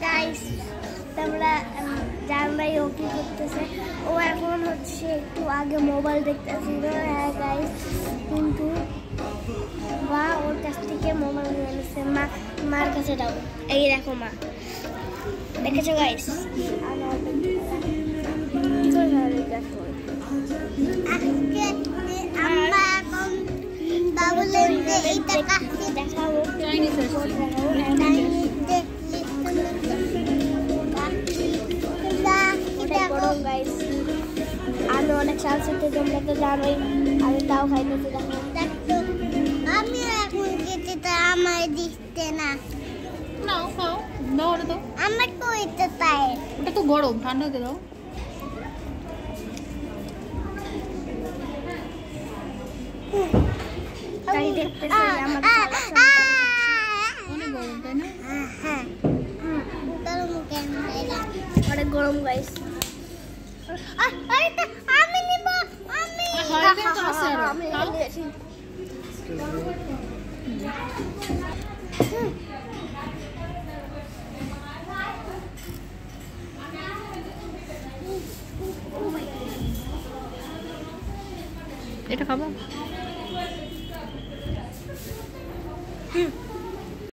guys তোমরা জানলাই ও কি করতেছে ও এখন হচ্ছে একটু আগে মোবাইল দেখতেছিল হ্যাঁ গাইস কিন্তু বা ওর কাছ থেকে মোবাইল নিয়ে নিচ্ছে মার কাছে দাও এই দেখো মা দেখেছো গাইস আমি অনেক সাল সাথে তোমরা তো জানোই আমি তাও খাইতেছি দেখো আমি এখন খেতে তা আমার দিতে না নাও খাও দাও ওটা দাও আমার তো এটা তাই ওটা তো গরম ঠান্ডা হতে দাও তাই দেখতেছি আমার অনেক গরম তাই না হ্যাঁ অনেক গরম গাইস আমি নিব আমি এটা খাবো